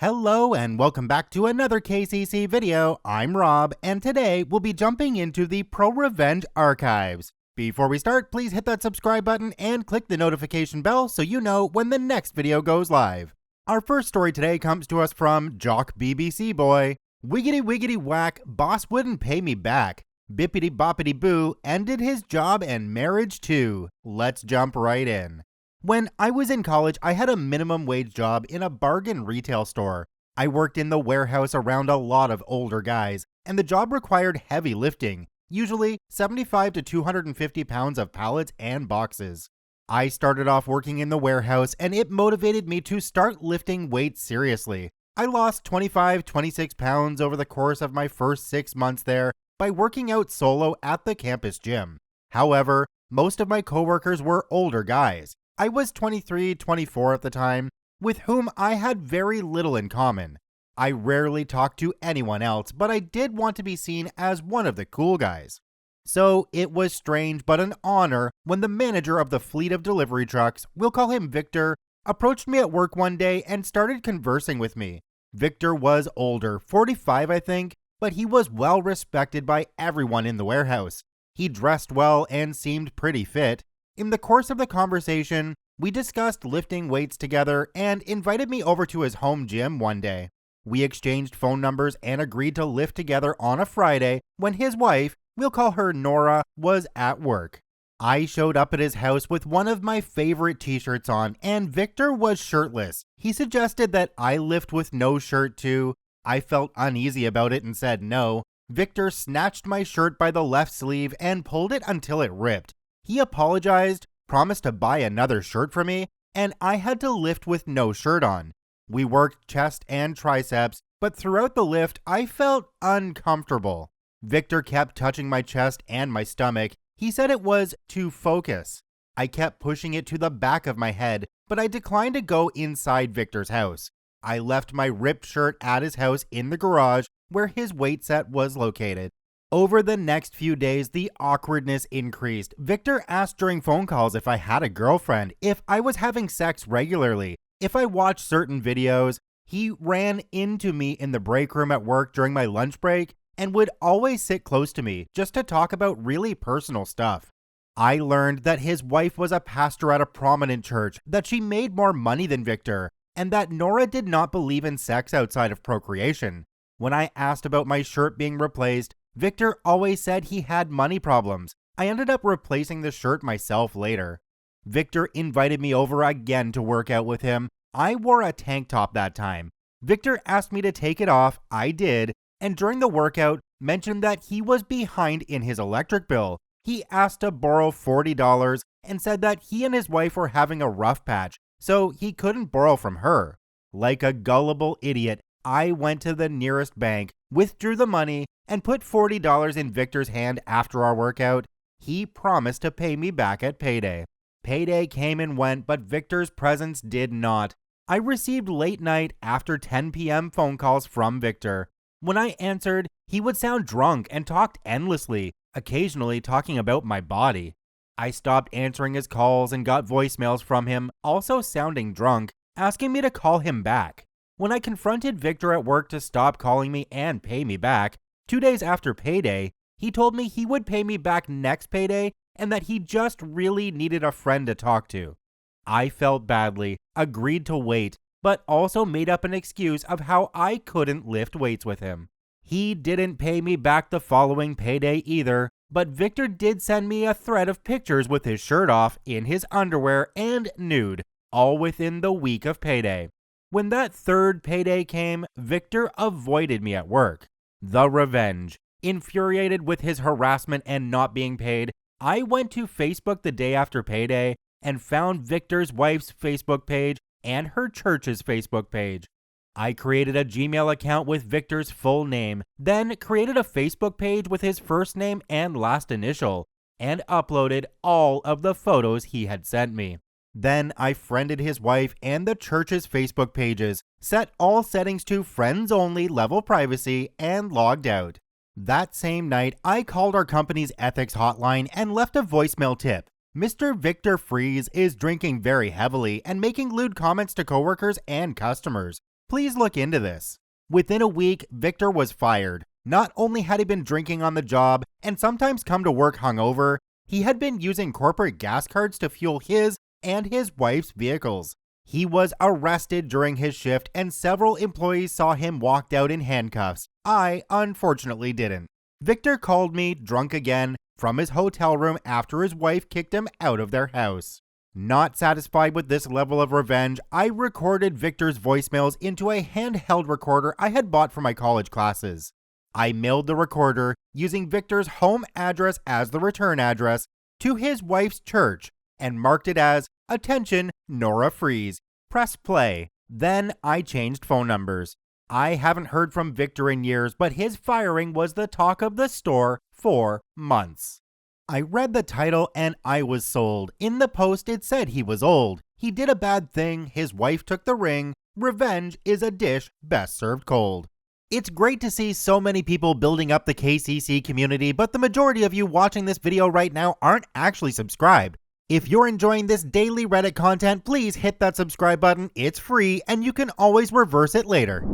Hello and welcome back to another KCC video. I'm Rob, and today we'll be jumping into the ProRevenge archives. Before we start, please hit that subscribe button and click the notification bell so you know when the next video goes live. Our first story today comes to us from Jock BBC Boy. Wiggity wiggity whack, boss wouldn't pay me back. Bippity boppity boo, ended his job and marriage too. Let's jump right in. When I was in college, I had a minimum wage job in a bargain retail store. I worked in the warehouse around a lot of older guys, and the job required heavy lifting, usually 75 to 250 pounds of pallets and boxes. I started off working in the warehouse, and it motivated me to start lifting weights seriously. I lost 26 pounds over the course of my first 6 months there by working out solo at the campus gym. However, most of my coworkers were older guys. I was 24 at the time, with whom I had very little in common. I rarely talked to anyone else, but I did want to be seen as one of the cool guys. So it was strange but an honor when the manager of the fleet of delivery trucks, we'll call him Victor, approached me at work one day and started conversing with me. Victor was older, 45 I think, but he was well respected by everyone in the warehouse. He dressed well and seemed pretty fit. In the course of the conversation, we discussed lifting weights together and invited me over to his home gym one day. We exchanged phone numbers and agreed to lift together on a Friday when his wife, we'll call her Nora, was at work. I showed up at his house with one of my favorite t-shirts on, and Victor was shirtless. He suggested that I lift with no shirt too. I felt uneasy about it and said no. Victor snatched my shirt by the left sleeve and pulled it until it ripped. He apologized, promised to buy another shirt for me, and I had to lift with no shirt on. We worked chest and triceps, but throughout the lift, I felt uncomfortable. Victor kept touching my chest and my stomach. He said it was to focus. I kept pushing it to the back of my head, but I declined to go inside Victor's house. I left my ripped shirt at his house in the garage where his weight set was located. Over the next few days, the awkwardness increased. Victor asked during phone calls if I had a girlfriend, if I was having sex regularly, if I watched certain videos. He ran into me in the break room at work during my lunch break and would always sit close to me just to talk about really personal stuff. I learned that his wife was a pastor at a prominent church, that she made more money than Victor, and that Nora did not believe in sex outside of procreation. When I asked about my shirt being replaced, Victor always said he had money problems. I ended up replacing the shirt myself later. Victor invited me over again to work out with him. I wore a tank top that time. Victor asked me to take it off. I did, and during the workout, mentioned that he was behind in his electric bill. He asked to borrow $40 and said that he and his wife were having a rough patch, so he couldn't borrow from her. Like a gullible idiot, I went to the nearest bank, withdrew the money, and put $40 in Victor's hand after our workout. He promised to pay me back at payday. Payday came and went, but Victor's presence did not. I received late night after 10 p.m. phone calls from Victor. When I answered, he would sound drunk and talked endlessly, occasionally talking about my body. I stopped answering his calls and got voicemails from him, also sounding drunk, asking me to call him back. When I confronted Victor at work to stop calling me and pay me back, 2 days after payday, he told me he would pay me back next payday and that he just really needed a friend to talk to. I felt badly, agreed to wait, but also made up an excuse of how I couldn't lift weights with him. He didn't pay me back the following payday either, but Victor did send me a thread of pictures with his shirt off, in his underwear, and nude, all within the week of payday. When that third payday came, Victor avoided me at work. The revenge. Infuriated with his harassment and not being paid, I went to Facebook the day after payday and found Victor's wife's Facebook page and her church's Facebook page. I created a Gmail account with Victor's full name, then created a Facebook page with his first name and last initial, and uploaded all of the photos he had sent me. Then I friended his wife and the church's Facebook pages, set all settings to friends only level privacy, and logged out. That same night, I called our company's ethics hotline and left a voicemail tip. Mr. Victor Freeze is drinking very heavily and making lewd comments to coworkers and customers. Please look into this. Within a week, Victor was fired. Not only had he been drinking on the job and sometimes come to work hungover, he had been using corporate gas cards to fuel his and his wife's vehicles. He was arrested during his shift and several employees saw him walked out in handcuffs. I, unfortunately, didn't. Victor called me, drunk again, from his hotel room after his wife kicked him out of their house. Not satisfied with this level of revenge, I recorded Victor's voicemails into a handheld recorder I had bought for my college classes. I mailed the recorder, using Victor's home address as the return address, to his wife's church and marked it as, "Attention, Nora Freeze. Press play." Then I changed phone numbers. I haven't heard from Victor in years, but his firing was the talk of the store for months. I read the title and I was sold. In the post it said he was old. He did a bad thing, his wife took the ring. Revenge is a dish best served cold. It's great to see so many people building up the KCC community, but the majority of you watching this video right now aren't actually subscribed. If you're enjoying this daily Reddit content, please hit that subscribe button. It's free and you can always reverse it later.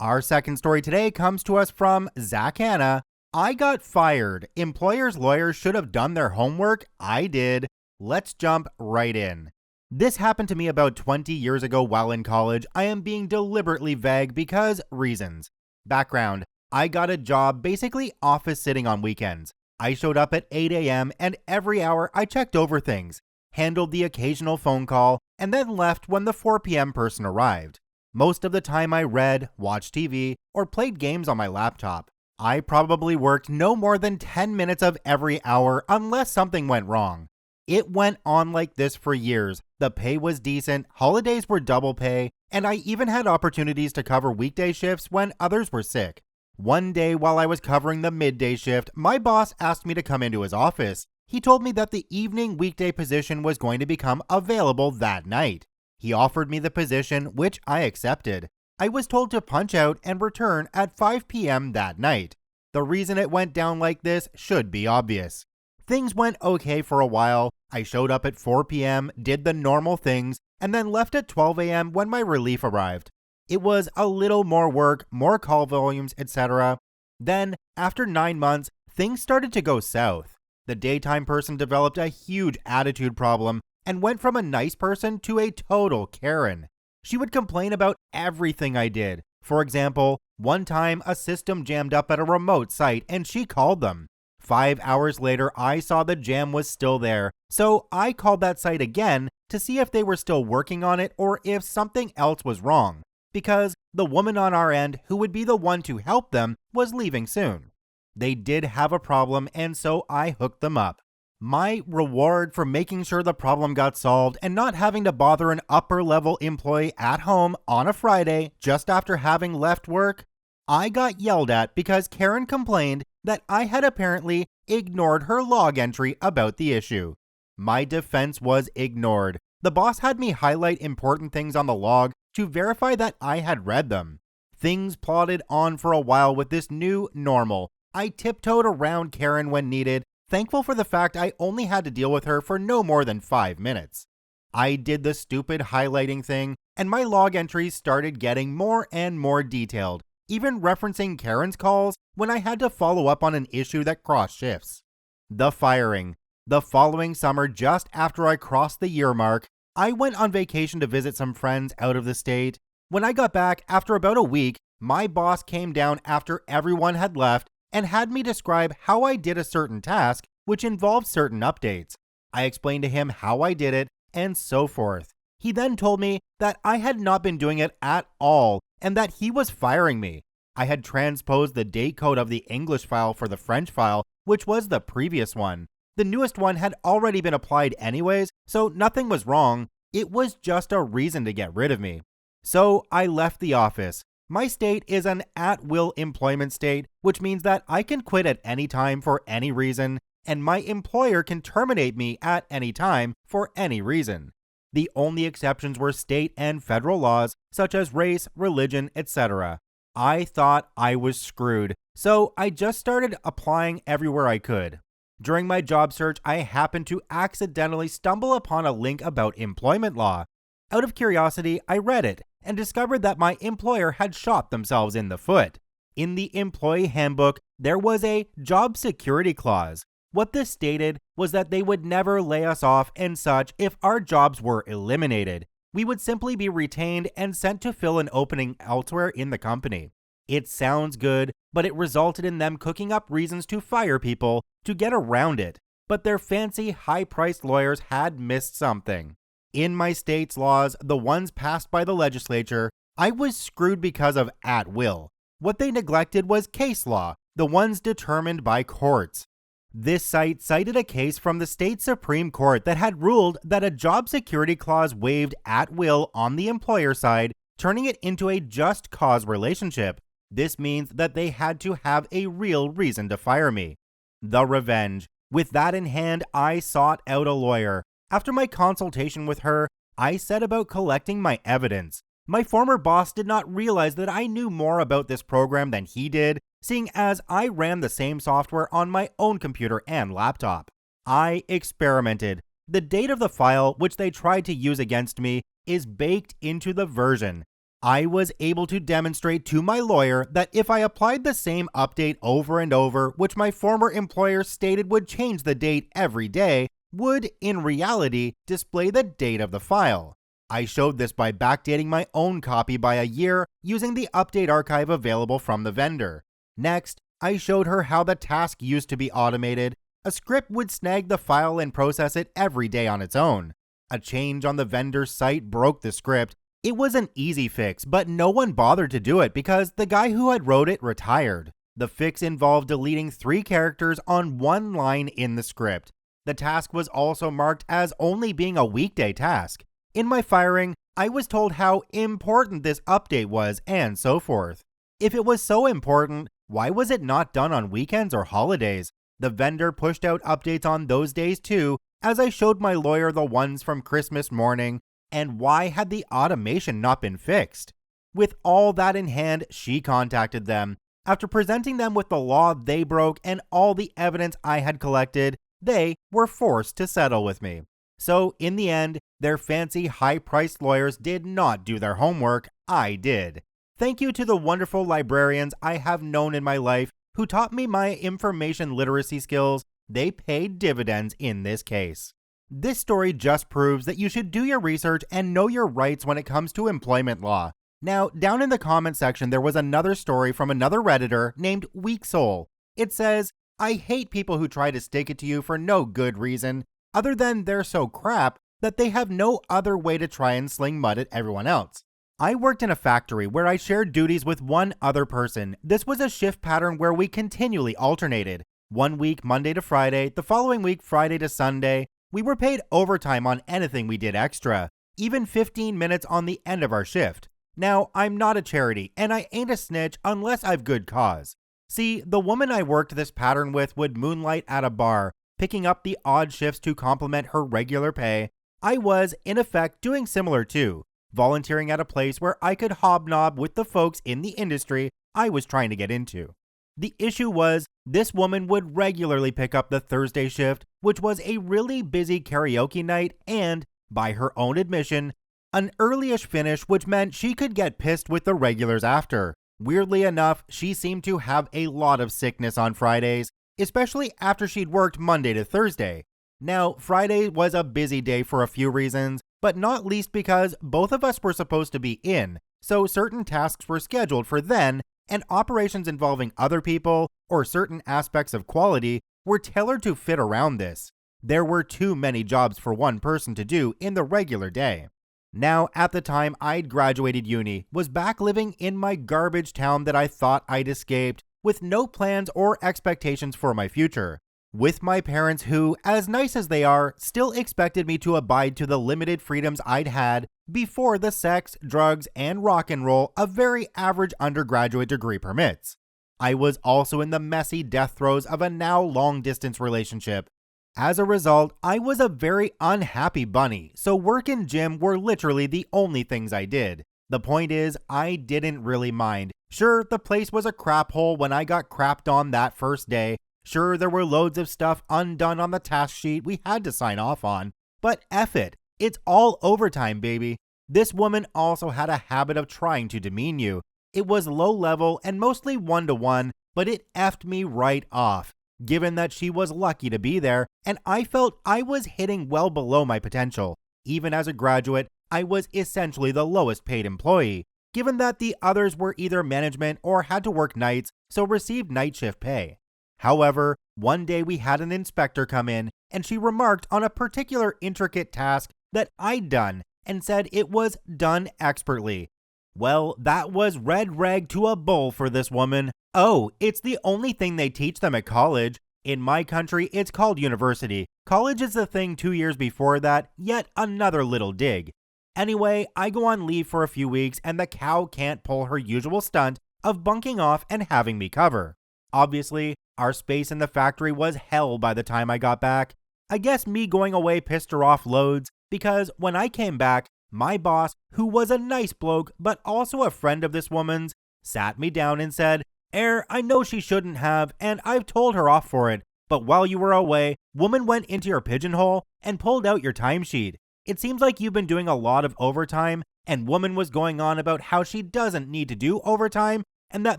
Our second story today comes to us from Zach Anna. I got fired. Employers' lawyers should have done their homework. I did. Let's jump right in. This happened to me about 20 years ago while in college. I am being deliberately vague because reasons. Background. I got a job basically office sitting on weekends. I showed up at 8 a.m. and every hour I checked over things, handled the occasional phone call, and then left when the 4 p.m. person arrived. Most of the time I read, watched TV, or played games on my laptop. I probably worked no more than 10 minutes of every hour unless something went wrong. It went on like this for years. The pay was decent, holidays were double pay, and I even had opportunities to cover weekday shifts when others were sick. One day while I was covering the midday shift, my boss asked me to come into his office. He told me that the evening weekday position was going to become available that night. He offered me the position, which I accepted. I was told to punch out and return at 5 p.m. that night. The reason it went down like this should be obvious. Things went okay for a while. I showed up at 4 p.m., did the normal things, and then left at 12 a.m. when my relief arrived. It was a little more work, more call volumes, etc. Then, after 9 months, things started to go south. The daytime person developed a huge attitude problem and went from a nice person to a total Karen. She would complain about everything I did. For example, one time a system jammed up at a remote site and she called them. 5 hours later, I saw the jam was still there, so I called that site again to see if they were still working on it or if something else was wrong, because the woman on our end who would be the one to help them was leaving soon. They did have a problem and so I hooked them up. My reward for making sure the problem got solved and not having to bother an upper-level employee at home on a Friday just after having left work, I got yelled at because Karen complained that I had apparently ignored her log entry about the issue. My defense was ignored. The boss had me highlight important things on the log to verify that I had read them. Things plodded on for a while with this new normal. I tiptoed around Karen when needed, thankful for the fact I only had to deal with her for no more than 5 minutes. I did the stupid highlighting thing, and my log entries started getting more and more detailed, even referencing Karen's calls when I had to follow up on an issue that crossed shifts. The firing. The following summer, just after I crossed the year mark, I went on vacation to visit some friends out of the state. When I got back after about a week, my boss came down after everyone had left and had me describe how I did a certain task, which involved certain updates. I explained to him how I did it, and so forth. He then told me that I had not been doing it at all, and that he was firing me. I had transposed the date code of the English file for the French file, which was the previous one. The newest one had already been applied anyways, so nothing was wrong. It was just a reason to get rid of me. So I left the office. My state is an at-will employment state, which means that I can quit at any time for any reason, and my employer can terminate me at any time for any reason. The only exceptions were state and federal laws, such as race, religion, etc. I thought I was screwed, so I just started applying everywhere I could. During my job search, I happened to accidentally stumble upon a link about employment law. Out of curiosity, I read it, and discovered that my employer had shot themselves in the foot. In the employee handbook, there was a job security clause. What this stated was that they would never lay us off and such if our jobs were eliminated. We would simply be retained and sent to fill an opening elsewhere in the company. It sounds good, but it resulted in them cooking up reasons to fire people to get around it. But their fancy, high-priced lawyers had missed something. In my state's laws, the ones passed by the legislature, I was screwed because of at will. What they neglected was case law, the ones determined by courts. This site cited a case from the state Supreme Court that had ruled that a job security clause waived at will on the employer side, turning it into a just cause relationship. This means that they had to have a real reason to fire me. The revenge. With that in hand, I sought out a lawyer. After my consultation with her, I set about collecting my evidence. My former boss did not realize that I knew more about this program than he did, seeing as I ran the same software on my own computer and laptop. I experimented. The date of the file, which they tried to use against me, is baked into the version. I was able to demonstrate to my lawyer that if I applied the same update over and over, which my former employer stated would change the date every day, would, in reality, display the date of the file. I showed this by backdating my own copy by a year using the update archive available from the vendor. Next, I showed her how the task used to be automated. A script would snag the file and process it every day on its own. A change on the vendor's site broke the script. It was an easy fix, but no one bothered to do it because the guy who had wrote it retired. The fix involved deleting 3 characters on one line in the script. The task was also marked as only being a weekday task. In my firing, I was told how important this update was and so forth. If it was so important, why was it not done on weekends or holidays? The vendor pushed out updates on those days too, as I showed my lawyer the ones from Christmas morning, and why had the automation not been fixed? With all that in hand, she contacted them. After presenting them with the law they broke and all the evidence I had collected, they were forced to settle with me. So in the end, their fancy high-priced lawyers did not do their homework. I did. Thank you to the wonderful librarians I have known in my life who taught me my information literacy skills. They paid dividends in this case. This story just proves that you should do your research and know your rights when it comes to employment law. Now, down in the comment section, there was another story from another Redditor named Weak Soul. It says, I hate people who try to stick it to you for no good reason, other than they're so crap that they have no other way to try and sling mud at everyone else. I worked in a factory where I shared duties with one other person. This was a shift pattern where we continually alternated. One week Monday to Friday, the following week Friday to Sunday. We were paid overtime on anything we did extra, even 15 minutes on the end of our shift. Now, I'm not a charity, and I ain't a snitch unless I've good cause. See, the woman I worked this pattern with would moonlight at a bar, picking up the odd shifts to complement her regular pay. I was, in effect, doing similar too, volunteering at a place where I could hobnob with the folks in the industry I was trying to get into. The issue was, this woman would regularly pick up the Thursday shift, which was a really busy karaoke night and, by her own admission, an early-ish finish, which meant she could get pissed with the regulars after. Weirdly enough, she seemed to have a lot of sickness on Fridays, especially after she'd worked Monday to Thursday. Now, Friday was a busy day for a few reasons, but not least because both of us were supposed to be in, so certain tasks were scheduled for then, and operations involving other people or certain aspects of quality were tailored to fit around this. There were too many jobs for one person to do in the regular day. Now, at the time I'd graduated uni, was back living in my garbage town that I thought I'd escaped, with no plans or expectations for my future. With my parents who, as nice as they are, still expected me to abide to the limited freedoms I'd had before the sex, drugs, and rock and roll a very average undergraduate degree permits. I was also in the messy death throes of a now long-distance relationship. As a result, I was a very unhappy bunny, so work and gym were literally the only things I did. The point is, I didn't really mind. Sure, the place was a crap hole when I got crapped on that first day. Sure, there were loads of stuff undone on the task sheet we had to sign off on. But F it, it's all overtime, baby. This woman also had a habit of trying to demean you. It was low level and mostly one-to-one, but it effed me right off, given that she was lucky to be there, and I felt I was hitting well below my potential. Even as a graduate, I was essentially the lowest paid employee, given that the others were either management or had to work nights, so received night shift pay. However, one day we had an inspector come in, and she remarked on a particular intricate task that I'd done and said it was done expertly. Well, that was red rag to a bull for this woman. Oh, it's the only thing they teach them at college. In my country, it's called university. College is the thing 2 years before that, yet another little dig. Anyway, I go on leave for a few weeks and the cow can't pull her usual stunt of bunking off and having me cover. Obviously, our space in the factory was hell by the time I got back. I guess me going away pissed her off loads, because when I came back, my boss, who was a nice bloke but also a friend of this woman's, sat me down and said, I know she shouldn't have, and I've told her off for it, but while you were away, woman went into your pigeonhole and pulled out your timesheet. It seems like you've been doing a lot of overtime, and woman was going on about how she doesn't need to do overtime, and that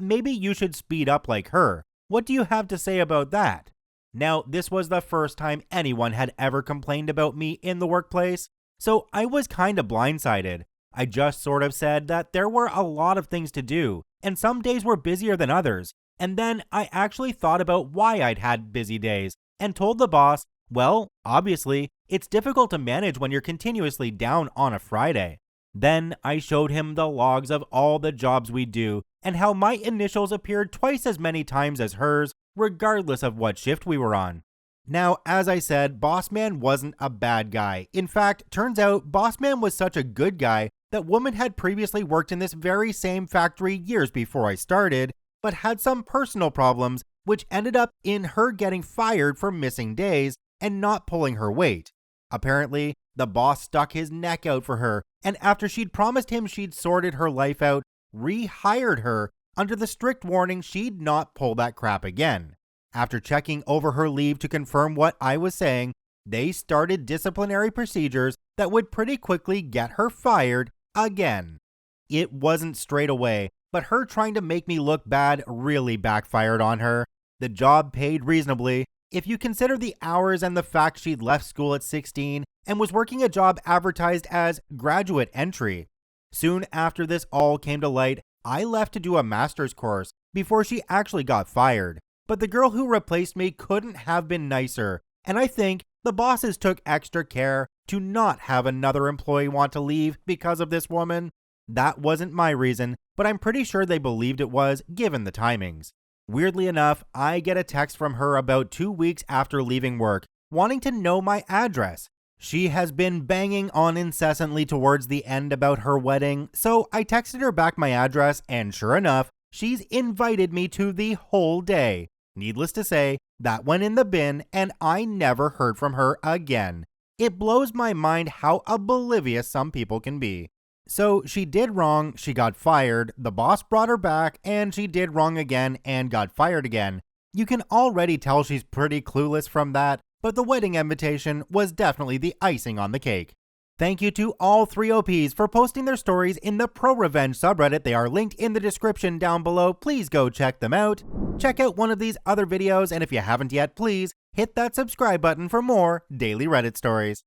maybe you should speed up like her. What do you have to say about that?" Now, this was the first time anyone had ever complained about me in the workplace, so I was kind of blindsided. I just sort of said that there were a lot of things to do, and some days were busier than others, and then I actually thought about why I'd had busy days, and told the boss, well, obviously, it's difficult to manage when you're continuously down on a Friday. Then I showed him the logs of all the jobs we do, and how my initials appeared twice as many times as hers, regardless of what shift we were on. Now, as I said, Bossman wasn't a bad guy. In fact, turns out Bossman was such a good guy that woman had previously worked in this very same factory years before I started, but had some personal problems, which ended up in her getting fired for missing days and not pulling her weight. Apparently, the boss stuck his neck out for her, and after she'd promised him she'd sorted her life out, rehired her under the strict warning she'd not pull that crap again. After checking over her leave to confirm what I was saying, they started disciplinary procedures that would pretty quickly get her fired again. It wasn't straight away, but her trying to make me look bad really backfired on her. The job paid reasonably, if you consider the hours and the fact she'd left school at 16 and was working a job advertised as graduate entry. Soon after this all came to light, I left to do a master's course before she actually got fired. But the girl who replaced me couldn't have been nicer, and I think the bosses took extra care to not have another employee want to leave because of this woman. That wasn't my reason, but I'm pretty sure they believed it was, given the timings. Weirdly enough, I get a text from her about 2 weeks after leaving work, wanting to know my address. She has been banging on incessantly towards the end about her wedding, so I texted her back my address, and sure enough, she's invited me to the whole day. Needless to say, that went in the bin, and I never heard from her again. It blows my mind how oblivious some people can be. So she did wrong, she got fired, the boss brought her back, and she did wrong again and got fired again. You can already tell she's pretty clueless from that, but the wedding invitation was definitely the icing on the cake. Thank you to all 3 OPs for posting their stories in the ProRevenge subreddit. They are linked in the description down below. Please go check them out. Check out one of these other videos, and if you haven't yet, please hit that subscribe button for more daily Reddit stories.